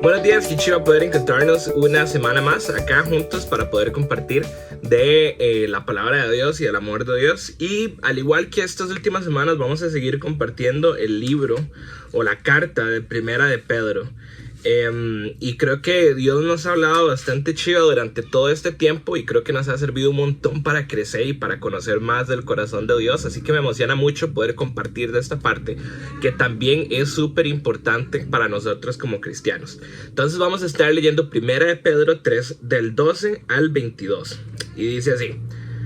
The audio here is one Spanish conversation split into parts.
Buenos días, qué chido poder encontrarnos una semana más acá juntos para poder compartir de la palabra de Dios y del amor de Dios. Y al igual que estas últimas semanas vamos a seguir compartiendo el libro o la carta de Primera de Pedro. Y creo que Dios nos ha hablado bastante chido durante todo este tiempo y creo que nos ha servido un montón para crecer y para conocer más del corazón de Dios, así que me emociona mucho poder compartir de esta parte que también es súper importante para nosotros como cristianos. Entonces vamos a estar leyendo Primera de Pedro 3 del 12 al 22 y dice así.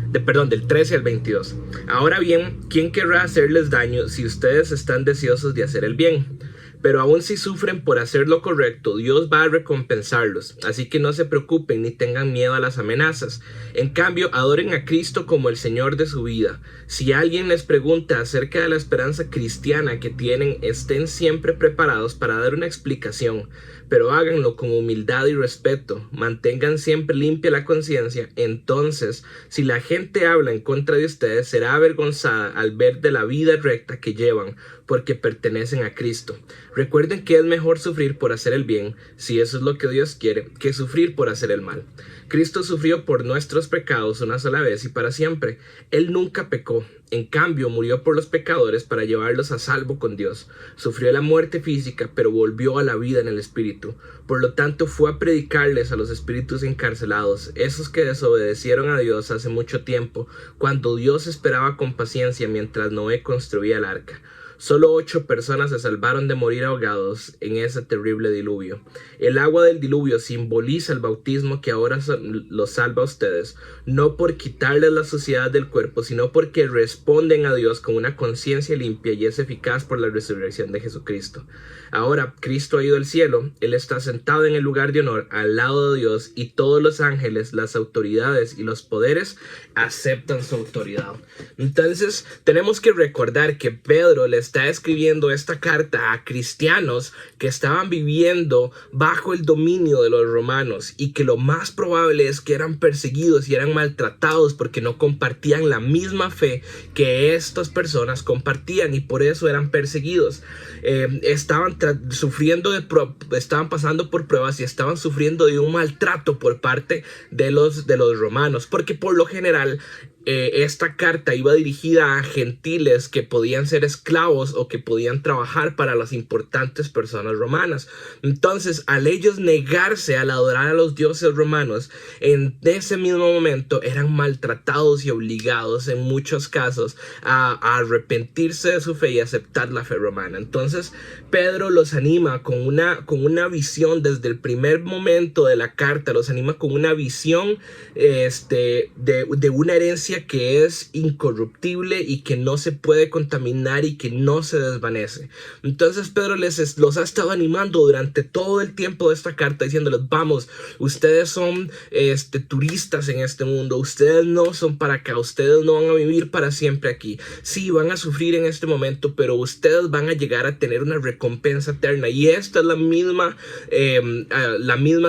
Del 13 al 22. Ahora bien, ¿quién querrá hacerles daño si ustedes están deseosos de hacer el bien? Pero aun si sufren por hacer lo correcto, Dios va a recompensarlos. Así que no se preocupen ni tengan miedo a las amenazas. En cambio, adoren a Cristo como el Señor de su vida. Si alguien les pregunta acerca de la esperanza cristiana que tienen, estén siempre preparados para dar una explicación. Pero háganlo con humildad y respeto. Mantengan siempre limpia la conciencia. Entonces, si la gente habla en contra de ustedes, será avergonzada al ver de la vida recta que llevan, porque pertenecen a Cristo. Recuerden que es mejor sufrir por hacer el bien, si eso es lo que Dios quiere, que sufrir por hacer el mal. Cristo sufrió por nuestros pecados una sola vez y para siempre. Él nunca pecó. En cambio, murió por los pecadores para llevarlos a salvo con Dios. Sufrió la muerte física, pero volvió a la vida en el espíritu. Por lo tanto, fue a predicarles a los espíritus encarcelados, esos que desobedecieron a Dios hace mucho tiempo, cuando Dios esperaba con paciencia mientras Noé construía el arca. Solo 8 personas se salvaron de morir ahogados en ese terrible diluvio. El agua del diluvio simboliza el bautismo que ahora los salva a ustedes, no por quitarles la suciedad del cuerpo, sino porque responden a Dios con una conciencia limpia y es eficaz por la resurrección de Jesucristo. Ahora Cristo ha ido al cielo, Él está sentado en el lugar de honor al lado de Dios y todos los ángeles, las autoridades y los poderes aceptan su autoridad. Entonces tenemos que recordar que Pedro le está escribiendo esta carta a cristianos que estaban viviendo bajo el dominio de los romanos y que lo más probable es que eran perseguidos y eran maltratados porque no compartían la misma fe que estas personas compartían y por eso eran perseguidos. Estaban pasando por pruebas y estaban sufriendo de un maltrato por parte de los romanos, porque por lo general esta carta iba dirigida a gentiles que podían ser esclavos o que podían trabajar para las importantes personas romanas. Entonces, al ellos negarse al adorar a los dioses romanos, en ese mismo momento eran maltratados y obligados en muchos casos a arrepentirse de su fe y aceptar la fe romana. Entonces, Pedro los anima con una visión desde el primer momento de la carta, los anima con una visión de una herencia que es incorruptible y que no se puede contaminar y que no se desvanece. Entonces Pedro los ha estado animando durante todo el tiempo de esta carta, diciéndoles: vamos, ustedes son turistas en este mundo, ustedes no son para acá, ustedes no van a vivir para siempre aquí. Sí, van a sufrir en este momento, pero ustedes van a llegar a tener una recompensa eterna. Y esta es la misma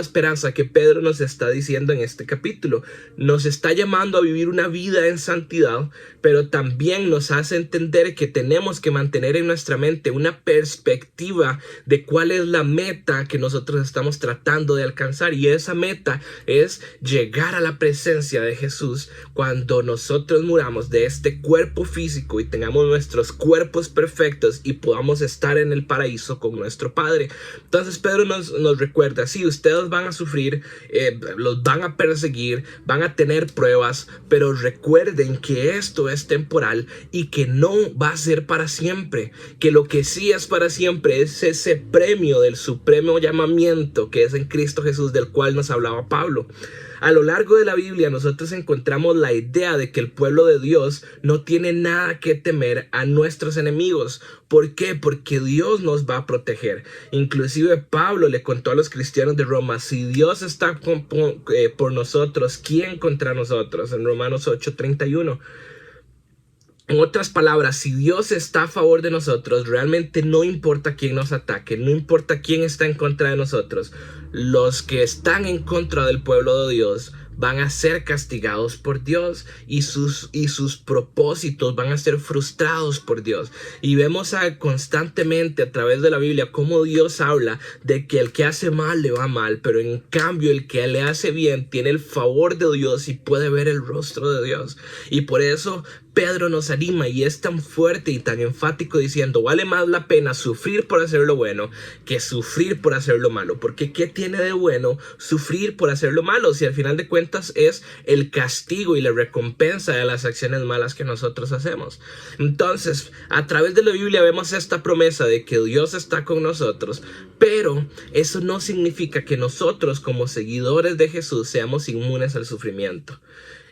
esperanza que Pedro nos está diciendo en este capítulo. Nos está llamando a vivir una vida en santidad, pero también nos hace entender que tenemos que mantener en nuestra mente una perspectiva de cuál es la meta que nosotros estamos tratando de alcanzar, y esa meta es llegar a la presencia de Jesús cuando nosotros muramos de este cuerpo físico y tengamos nuestros cuerpos perfectos y podamos estar en el paraíso con nuestro Padre. Entonces Pedro nos recuerda: sí, ustedes van a sufrir, los van a perseguir, van a tener pruebas, pero recuerden que esto es temporal y que no va a ser para siempre, que lo que sí es para siempre es ese premio del supremo llamamiento que es en Cristo Jesús, del cual nos hablaba Pablo. A lo largo de la Biblia nosotros encontramos la idea de que el pueblo de Dios no tiene nada que temer a nuestros enemigos. ¿Por qué? Porque Dios nos va a proteger. Inclusive Pablo le contó a los cristianos de Roma: si Dios está por nosotros, ¿quién contra nosotros? En Romanos 8:31. En otras palabras, si Dios está a favor de nosotros, realmente no importa quién nos ataque, no importa quién está en contra de nosotros. Los que están en contra del pueblo de Dios van a ser castigados por Dios y sus propósitos van a ser frustrados por Dios. Y vemos constantemente a través de la Biblia cómo Dios habla de que el que hace mal le va mal, pero en cambio el que le hace bien tiene el favor de Dios y puede ver el rostro de Dios. Y por eso Pedro nos anima y es tan fuerte y tan enfático diciendo: vale más la pena sufrir por hacer lo bueno que sufrir por hacer lo malo. Porque ¿qué tiene de bueno sufrir por hacer lo malo? Si al final de cuentas es el castigo y la recompensa de las acciones malas que nosotros hacemos. Entonces, a través de la Biblia vemos esta promesa de que Dios está con nosotros, pero eso no significa que nosotros como seguidores de Jesús seamos inmunes al sufrimiento.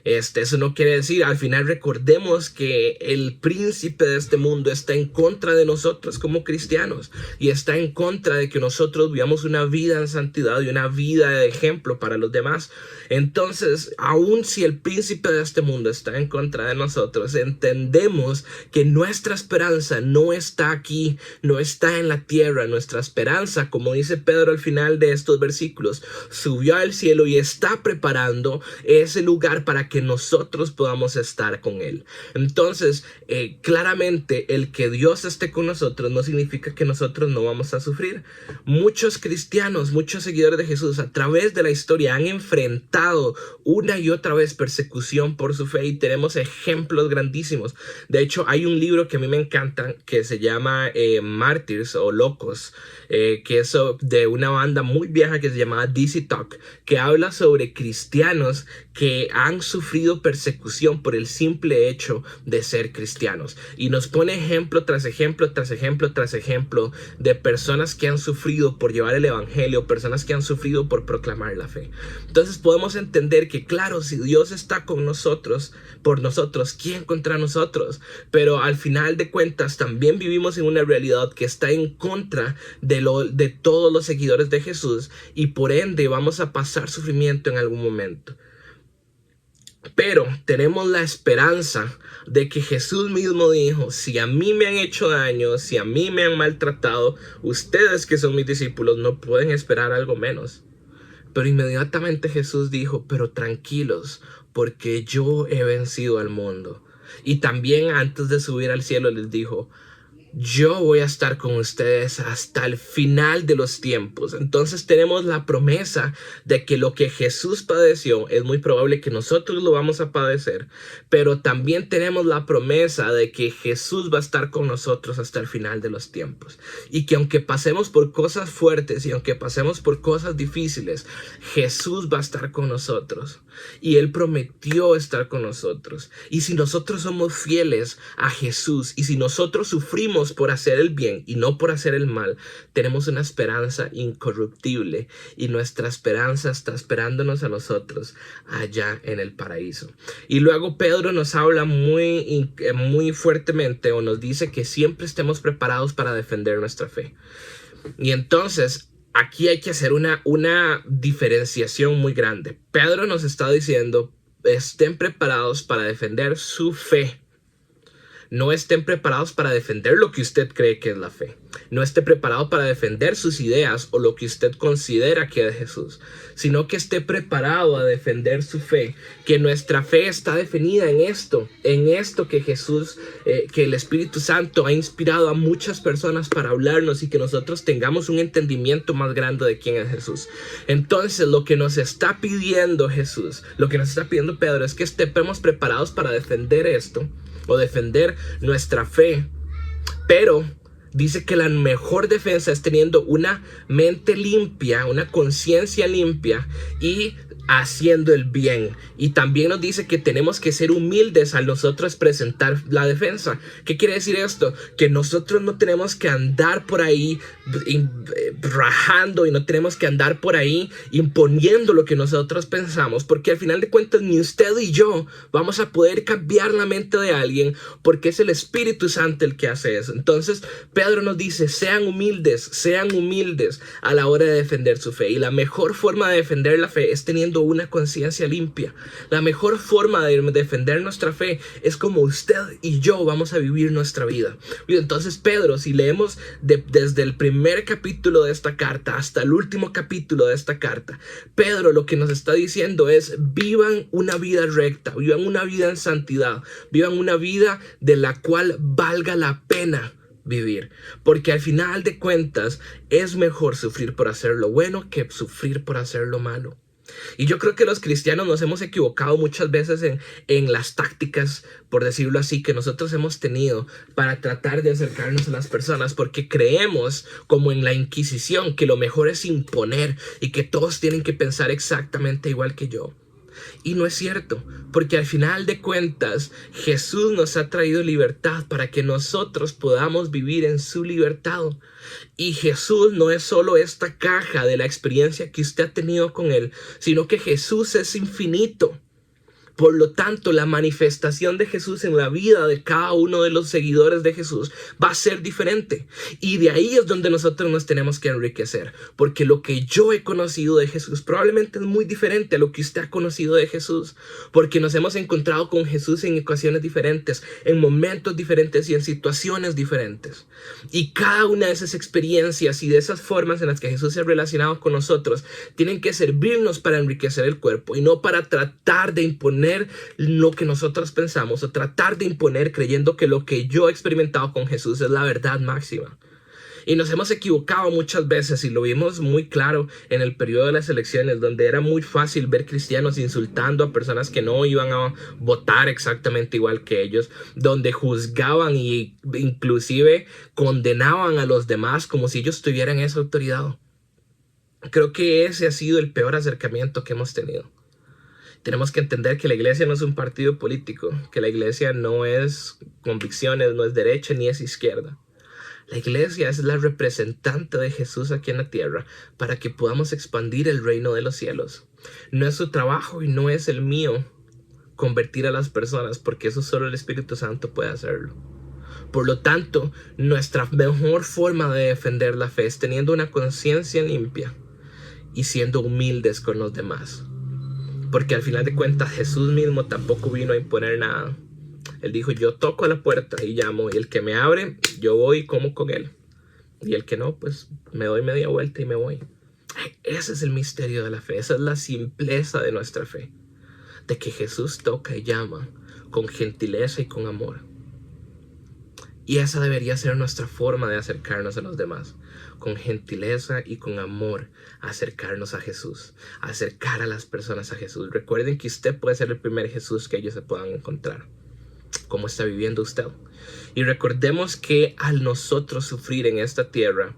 Eso no quiere decir, al final recordemos que el príncipe de este mundo está en contra de nosotros como cristianos y está en contra de que nosotros vivamos una vida en santidad y una vida de ejemplo para los demás. Entonces, aun si el príncipe de este mundo está en contra de nosotros, entendemos que nuestra esperanza no está aquí, no está en la tierra. Nuestra esperanza, como dice Pedro al final de estos versículos, subió al cielo y está preparando ese lugar para que nosotros podamos estar con Él. Entonces, claramente el que Dios esté con nosotros no significa que nosotros no vamos a sufrir. Muchos cristianos, muchos seguidores de Jesús a través de la historia han enfrentado una y otra vez persecución por su fe y tenemos ejemplos grandísimos. De hecho, hay un libro que a mí me encanta que se llama Mártires o Locos, que es de una banda muy vieja que se llamaba DC Talk, que habla sobre cristianos que han sufrido persecución por el simple hecho de ser cristianos, y nos pone ejemplo tras ejemplo tras ejemplo tras ejemplo de personas que han sufrido por llevar el evangelio, personas que han sufrido por proclamar la fe. Entonces podemos entender que claro, si Dios está con nosotros, por nosotros, ¿quién contra nosotros? Pero al final de cuentas también vivimos en una realidad que está en contra de todos los seguidores de Jesús, y por ende vamos a pasar sufrimiento en algún momento. Pero tenemos la esperanza de que Jesús mismo dijo: si a mí me han hecho daño, si a mí me han maltratado, ustedes que son mis discípulos no pueden esperar algo menos. Pero inmediatamente Jesús dijo: pero tranquilos, porque yo he vencido al mundo. Y también antes de subir al cielo les dijo: yo voy a estar con ustedes hasta el final de los tiempos. Entonces tenemos la promesa de que lo que Jesús padeció es muy probable que nosotros lo vamos a padecer, pero también tenemos la promesa de que Jesús va a estar con nosotros hasta el final de los tiempos, y que aunque pasemos por cosas fuertes y aunque pasemos por cosas difíciles, Jesús va a estar con nosotros y Él prometió estar con nosotros. Y si nosotros somos fieles a Jesús y si nosotros sufrimos por hacer el bien y no por hacer el mal, tenemos una esperanza incorruptible, y nuestra esperanza está esperándonos a nosotros allá en el paraíso. Y luego Pedro nos habla muy fuertemente, o nos dice que siempre estemos preparados para defender nuestra fe. Y entonces aquí hay que hacer una diferenciación muy grande. Pedro nos está diciendo: estén preparados para defender su fe. No estén preparados para defender lo que usted cree que es la fe. No esté preparado para defender sus ideas o lo que usted considera que es Jesús, sino que esté preparado a defender su fe, que nuestra fe está definida en esto que Jesús, que el Espíritu Santo ha inspirado a muchas personas para hablarnos, y que nosotros tengamos un entendimiento más grande de quién es Jesús. Entonces lo que nos está pidiendo Jesús, lo que nos está pidiendo Pedro, es que estemos preparados para defender esto, o defender nuestra fe. Pero dice que la mejor defensa es teniendo una mente limpia, una conciencia limpia y haciendo el bien. Y también nos dice que tenemos que ser humildes al nosotros presentar la defensa. ¿Qué quiere decir esto? Que nosotros no tenemos que andar por ahí rajando, y no tenemos que andar por ahí imponiendo lo que nosotros pensamos, porque al final de cuentas ni usted y yo vamos a poder cambiar la mente de alguien, porque es el Espíritu Santo el que hace eso. Entonces Pedro nos dice, sean humildes a la hora de defender su fe. Y la mejor forma de defender la fe es teniendo una conciencia limpia. La mejor forma de defender nuestra fe es como usted y yo vamos a vivir nuestra vida. Y entonces Pedro, si leemos desde el primer capítulo de esta carta hasta el último capítulo de esta carta, Pedro lo que nos está diciendo es: vivan una vida recta, vivan una vida en santidad, vivan una vida de la cual valga la pena vivir, porque al final de cuentas es mejor sufrir por hacer lo bueno que sufrir por hacer lo malo. Y yo creo que los cristianos nos hemos equivocado muchas veces en las tácticas, por decirlo así, que nosotros hemos tenido para tratar de acercarnos a las personas, porque creemos, como en la Inquisición, que lo mejor es imponer y que todos tienen que pensar exactamente igual que yo. Y no es cierto, porque al final de cuentas Jesús nos ha traído libertad para que nosotros podamos vivir en su libertad. Y Jesús no es solo esta caja de la experiencia que usted ha tenido con Él, sino que Jesús es infinito. Por lo tanto, la manifestación de Jesús en la vida de cada uno de los seguidores de Jesús va a ser diferente. Y de ahí es donde nosotros nos tenemos que enriquecer. Porque lo que yo he conocido de Jesús probablemente es muy diferente a lo que usted ha conocido de Jesús. Porque nos hemos encontrado con Jesús en ocasiones diferentes, en momentos diferentes y en situaciones diferentes. Y cada una de esas experiencias y de esas formas en las que Jesús se ha relacionado con nosotros tienen que servirnos para enriquecer el cuerpo y no para tratar de imponer lo que nosotros pensamos o tratar de imponer creyendo que lo que yo he experimentado con Jesús es la verdad máxima. Y nos hemos equivocado muchas veces, y lo vimos muy claro en el periodo de las elecciones, donde era muy fácil ver cristianos insultando a personas que no iban a votar exactamente igual que ellos, donde juzgaban e inclusive condenaban a los demás como si ellos tuvieran esa autoridad. Creo que ese ha sido el peor acercamiento que hemos tenido. Tenemos que entender que la iglesia no es un partido político, que la iglesia no es convicciones, no es derecha ni es izquierda. La iglesia es la representante de Jesús aquí en la tierra para que podamos expandir el reino de los cielos. No es su trabajo y no es el mío convertir a las personas, porque eso solo el Espíritu Santo puede hacerlo. Por lo tanto, nuestra mejor forma de defender la fe es teniendo una conciencia limpia y siendo humildes con los demás. Porque al final de cuentas Jesús mismo tampoco vino a imponer nada. Él dijo: yo toco a la puerta y llamo, y el que me abre, yo voy y como con él. Y el que no, pues me doy media vuelta y me voy. Ese es el misterio de la fe, esa es la simpleza de nuestra fe. De que Jesús toca y llama con gentileza y con amor. Y esa debería ser nuestra forma de acercarnos a los demás. Con gentileza y con amor, acercarnos a Jesús, acercar a las personas a Jesús. Recuerden que usted puede ser el primer Jesús que ellos se puedan encontrar. ¿Cómo está viviendo usted? Y recordemos que al nosotros sufrir en esta tierra,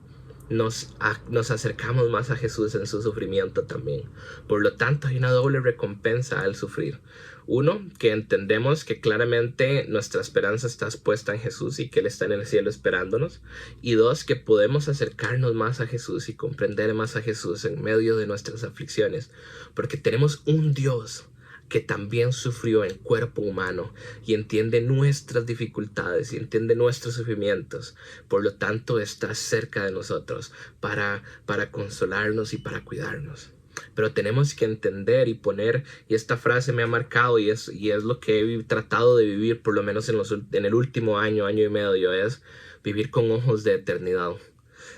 nos acercamos más a Jesús en su sufrimiento también. Por lo tanto, hay una doble recompensa al sufrir. Uno, que entendemos que claramente nuestra esperanza está puesta en Jesús y que Él está en el cielo esperándonos. Y dos, que podemos acercarnos más a Jesús y comprender más a Jesús en medio de nuestras aflicciones. Porque tenemos un Dios que también sufrió en cuerpo humano y entiende nuestras dificultades y entiende nuestros sufrimientos. Por lo tanto, está cerca de nosotros para consolarnos y para cuidarnos. Pero tenemos que entender y poner, y esta frase me ha marcado y es lo que he tratado de vivir por lo menos en el último año y medio, es vivir con ojos de eternidad.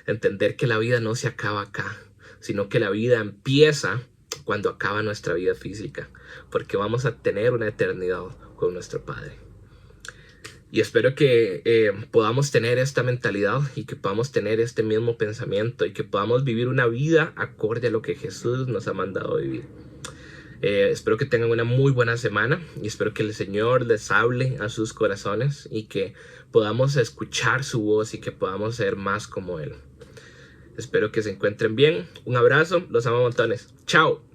Entender que la vida no se acaba acá, sino que la vida empieza cuando acaba nuestra vida física, porque vamos a tener una eternidad con nuestro Padre. Y espero que podamos tener esta mentalidad y que podamos tener este mismo pensamiento y que podamos vivir una vida acorde a lo que Jesús nos ha mandado a vivir. Espero que tengan una muy buena semana y espero que el Señor les hable a sus corazones y que podamos escuchar su voz y que podamos ser más como Él. Espero que se encuentren bien. Un abrazo, los amo montones. Chao.